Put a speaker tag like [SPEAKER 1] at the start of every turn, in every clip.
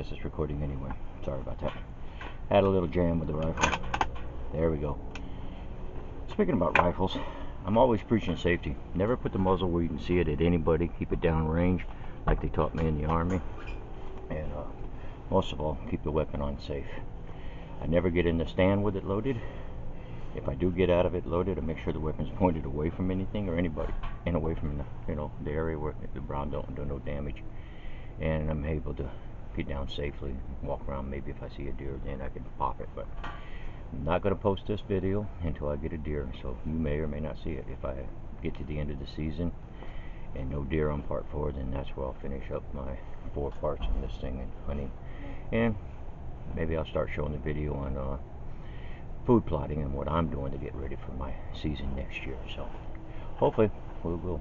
[SPEAKER 1] guess it's recording anyway. Sorry about that. Had a little jam with the rifle. There we go. Speaking about rifles, I'm always preaching safety. Never put the muzzle where you can see it at anybody. Keep it down range, like they taught me in the Army. And most of all, keep the weapon on safe. I never get in the stand with it loaded. If I do get out of it loaded, I make sure the weapon's pointed away from anything or anybody, and away from the area where the round don't do no damage. And I'm able to get down safely, walk around. Maybe if I see a deer, then I can pop it. But I'm not going to post this video until I get a deer, so you may or may not see it. If I get to the end of the season and no deer on part 4, then that's where I'll finish up my 4 parts on this thing and hunting. And maybe I'll start showing the video on food plotting and what I'm doing to get ready for my season next year. So hopefully we'll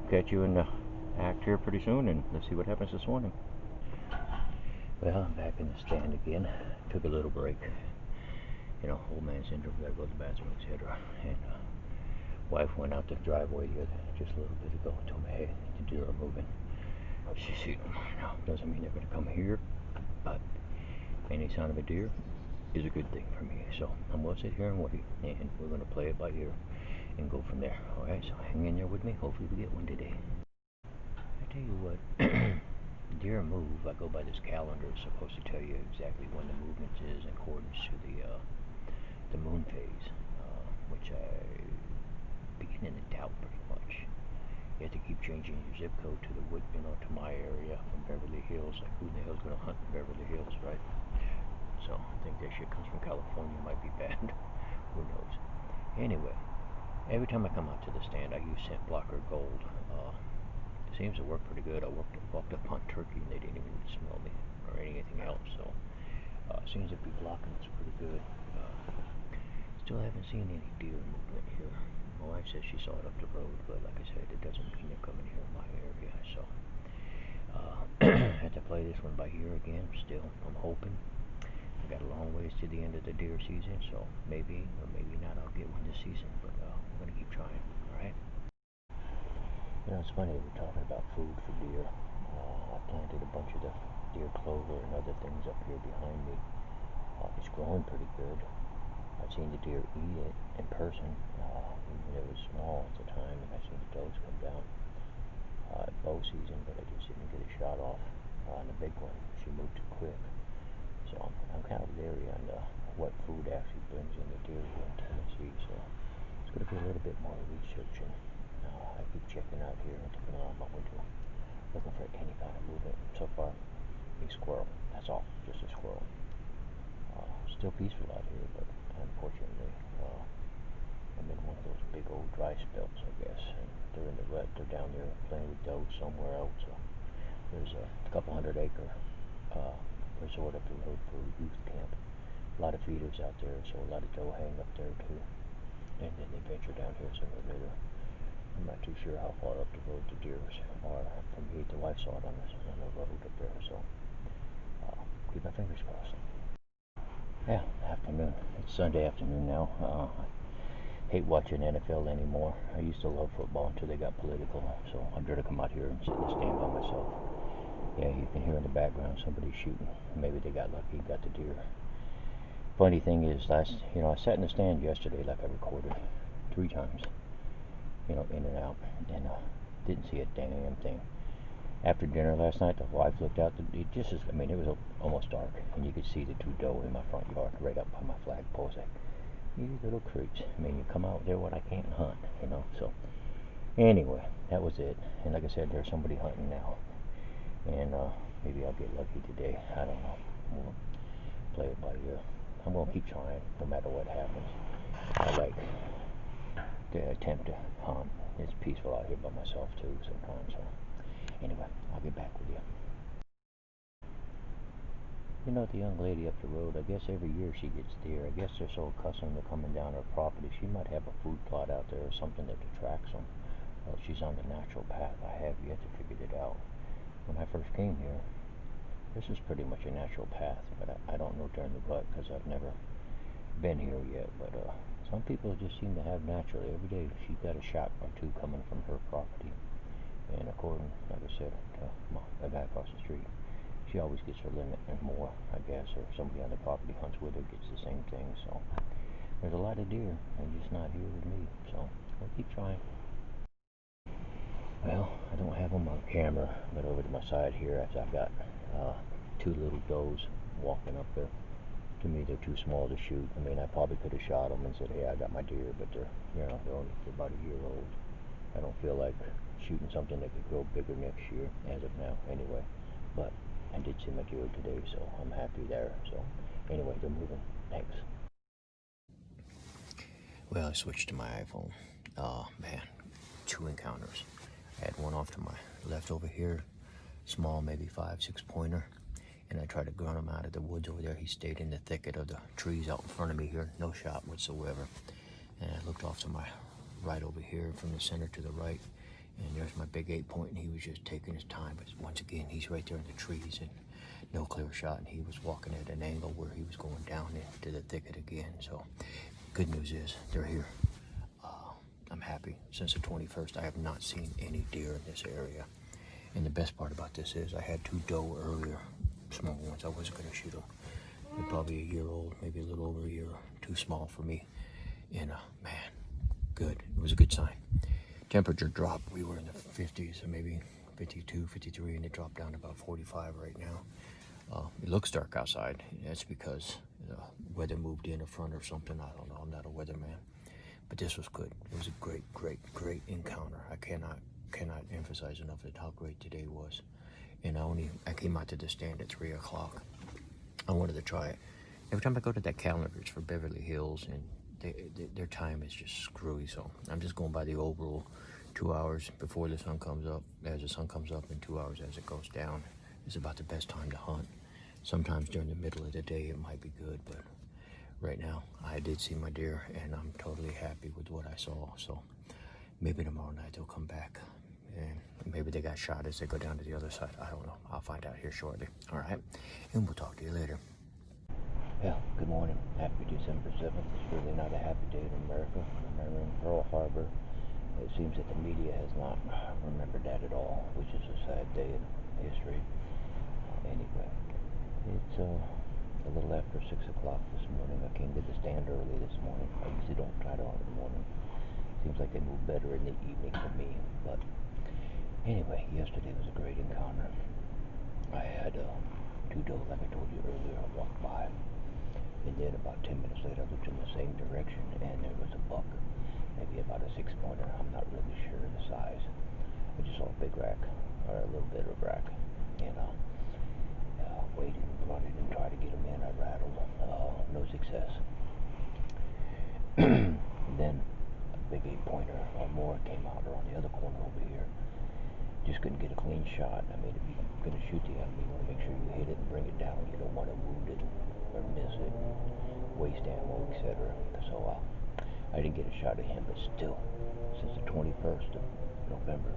[SPEAKER 1] catch you in the act here pretty soon, and let's see what happens this morning. Well, I'm back in the stand again. Took a little break. Old man syndrome, gotta go to the bathroom, etc. And wife went out the driveway just a little bit ago and told me, hey, the deer are moving. She said, no, doesn't mean they're gonna come here, but any sign of a deer is a good thing for me. So I'm gonna sit here and wait, and we're gonna play it by ear and go from there. Alright, so hang in there with me. Hopefully we get one today. I tell you what, deer move. I go by this calendar. It's supposed to tell you exactly when the movement is in accordance to the moon phase, which I beginning to doubt pretty much. You have to keep changing your zip code to to my area from Beverly Hills. Like, who the hell's gonna hunt in Beverly Hills, right? So I think that shit comes from California. Might be bad. Who knows? Anyway, every time I come out to the stand, I use Scent Blocker Gold. It seems to work pretty good. I walked up on turkey and they didn't even smell me or anything else. So seems to be blocking us pretty good. Still haven't seen any deer movement here. My wife says she saw it up the road, but like I said, it doesn't mean they're coming here in my area. So had to play this one by ear again. Still, I'm hoping. I got a long ways to the end of the deer season, so maybe or maybe not I'll get one this season, but we're gonna keep trying. All right. It's funny, we're talking about food for deer. I planted a bunch of the deer clover and other things up here behind me. It's growing pretty good. I've seen the deer eat it in person. It was small at the time, and I've seen the does come down at bow season, but I just didn't get a shot off on the big one. She moved too quick. So I'm kind of leery on what food actually brings in the deer here in Tennessee. So it's going to be a little bit more researching. I keep checking out here and looking around my window, looking for any kind of movement. So far, a squirrel. That's all, just a squirrel. Still peaceful out here, but unfortunately, I'm in one of those big old dry spells, I guess. And they're in the rut. They're down there playing with does somewhere else. So there's a couple 100-acre resort up the road for youth camp. A lot of feeders out there, so a lot of doe hang up there too. And then they venture down here somewhere later. I'm not too sure how far up the road the deer are from me. The wife saw it on the road up there, so keep my fingers crossed. Yeah, afternoon. It's Sunday afternoon now. Hate watching NFL anymore. I used to love football until they got political, so I'm going to come out here and sit in the stand by myself. Yeah, you can hear in the background somebody shooting. Maybe they got lucky, got the deer. Funny thing is, I sat in the stand yesterday, like I recorded 3 times, in and out, and didn't see a damn thing. After dinner last night, the wife looked out. It was almost dark, and you could see the 2 doe in my front yard, right up by my flagpole. Like, you little creeps. You come out there when I can't hunt, So, anyway, that was it. And like I said, there's somebody hunting now. And maybe I'll get lucky today. I don't know. We'll play it by ear. I'm going to keep trying, no matter what happens. I like to attempt to hunt. It's peaceful out here by myself, too, sometimes. So, anyway, I'll get back with you. The young lady up the road, I guess every year she gets deer. I guess they're so accustomed to coming down her property. She might have a food plot out there or something that attracts them. Well, she's on the natural path. I have yet to figure it out. When I first came here, this is pretty much a natural path, but I don't know during the rut because I've never been here yet. But some people just seem to have naturally every day. She's got a shot or 2 coming from her property, and according, like I said, to the guy across the street, she always gets her limit and more, I guess, or somebody on the property hunts with her gets the same thing. So there's a lot of deer, they're just not here with me. So we'll keep trying. Well, I don't have them on camera, but over to my side here, I've got two little does walking up there. To me, they're too small to shoot. I mean, I probably could have shot them and said, "Hey, I got my deer," but they're they're about a year old. I don't feel like shooting something that could grow bigger next year, as of now, anyway. But I did see my deer today, so I'm happy there. So anyway, they're moving. Thanks. Well, I switched to my iPhone. Oh man, two encounters. I had one off to my left over here, small, maybe 5-6 pointer, and I tried to grunt him out of the woods over there. He stayed in the thicket of the trees out in front of me here, no shot whatsoever. And I looked off to my right over here, from the center to the right, and there's my big 8-point, and he was just taking his time. But once again, he's right there in the trees, and no clear shot, and he was walking at an angle where he was going down into the thicket again. So good news is they're here. I'm happy. Since the 21st, I have not seen any deer in this area. And the best part about this is I had two doe earlier, small ones. I wasn't going to shoot them. They're probably a year old, maybe a little over a year. Too small for me. And man, good. It was a good sign. Temperature dropped. We were in the 50s, or maybe 52, 53, and it dropped down to about 45 right now. It looks dark outside. That's because the weather moved in front or something. I don't know. I'm not a weatherman. But this was good. It was a great encounter. I cannot emphasize enough how great today was. And I came out to the stand at 3 o'clock. I wanted to try it. Every time I go to that calendar, it's for Beverly Hills, and their time is just screwy. So I'm just going by the old rule: 2 hours before the sun comes up, as the sun comes up, and 2 hours as it goes down. It's about the best time to hunt. Sometimes during the middle of the day it might be good, but right now I did see my deer, and I'm totally happy with what I saw. So maybe tomorrow night they'll come back, and maybe they got shot as they go down to the other side. I don't know. I'll find out here shortly. All right, and we'll talk to you later. Well, good morning. Happy December 7th. It's really not a happy day in America. Remembering Pearl Harbor. It seems that the media has not remembered that at all, which is a sad day in history. Anyway, it's a little after 6 o'clock this morning. I came to the stand early this morning. I usually don't try to hunt in the morning. Seems like they move better in the evening for me. But anyway, yesterday was a great encounter. I had two doe, like I told you earlier. I walked by, and then about 10 minutes later, I looked in the same direction, and there was a buck, maybe about a 6-pointer. I'm not really sure the size. I just saw a big rack, or a little bit of rack, and waited and grunted and tried to get him in. I rattled, no success. And then a big 8-pointer or more came out on the other corner over here. Just couldn't get a clean shot. I mean, if you're going to shoot the animal, you want to make sure you hit it and bring it down. You don't want to wound it or miss it, waste ammo, etc. So I didn't get a shot at him, but still, since the 21st of November,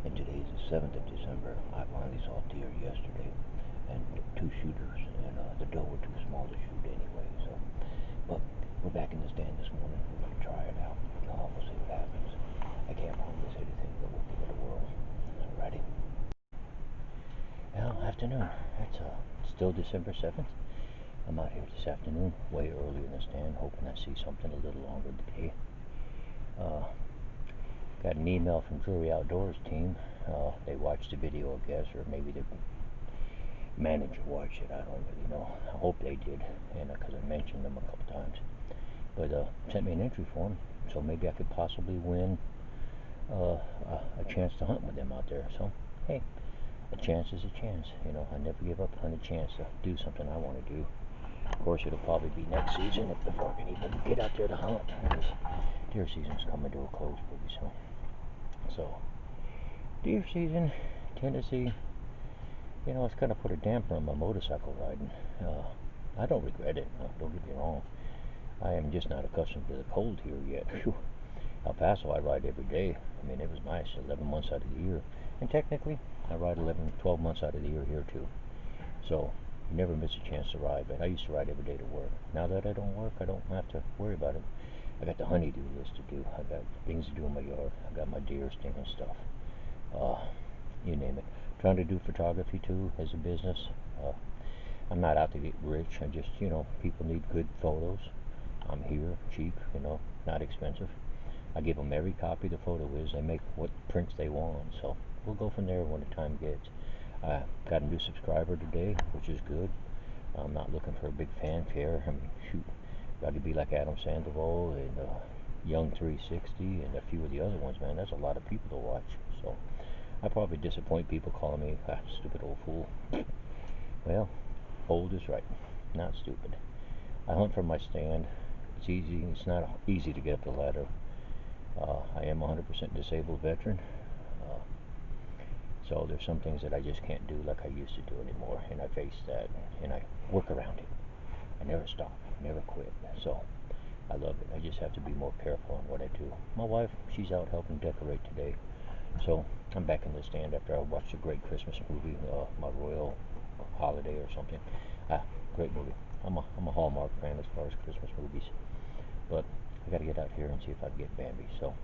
[SPEAKER 1] and today is the 7th of December, I finally saw deer yesterday, and two shooters, and the doe were too small to shoot anyway. So, but we're back in the stand this morning. We're going to try it out. We'll see what happens. I can't promise anything, but we'll give it a whirl. Ready? Well, afternoon. It's still December 7th. I'm out here this afternoon, way early in the stand, hoping I see something a little longer today. Got an email from Drury Outdoors team. They watched the video, I guess, or maybe the manager watched it. I don't really know. I hope they did, and because I mentioned them a couple times. But sent me an entry form, so maybe I could possibly win a chance to hunt with them out there. So, hey, a chance is a chance. You know, I never give up on a chance to do something I want to do. Of course, it'll probably be next season before I can even get out there to hunt, because deer season's coming to a close pretty soon. So, deer season, Tennessee, you know, it's kind of put a damper on my motorcycle riding. I don't regret it. Don't get me wrong. I am just not accustomed to the cold here yet. El Paso, I ride every day. I mean, it was nice, 11 months out of the year. And technically, I ride 12 months out of the year here too. So, you never miss a chance to ride. But I used to ride every day to work. Now that I don't work, I don't have to worry about it. I got the honeydew list to do. I got things to do in my yard. I got my deer stand and stuff. You name it. Trying to do photography too as a business. I'm not out to get rich. I just, people need good photos. I'm here, cheap, not expensive. I give them every copy the photo is. They make what prints they want. So we'll go from there when the time gets. I got a new subscriber today, which is good. I'm not looking for a big fanfare. I mean, shoot, got to be like Adam Sandoval and Young 360 and a few of the other ones, man. That's a lot of people to watch. So I probably disappoint people calling me stupid old fool. Well, old is right, not stupid. I hunt from my stand. It's easy. It's not easy to get up the ladder. I am a 100% disabled veteran. Uh, so there's some things that I just can't do like I used to do anymore, and I face that, and I work around it. I never stop, never quit. So I love it. I just have to be more careful on what I do. My wife, she's out helping decorate today. So I'm back in the stand after I watched a great Christmas movie, My Royal Holiday or something. Great movie. I'm a Hallmark fan as far as Christmas movies. But I gotta get out here and see if I can get Bambi. So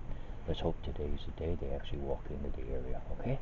[SPEAKER 1] let's hope today is the day they actually walk into the area, okay?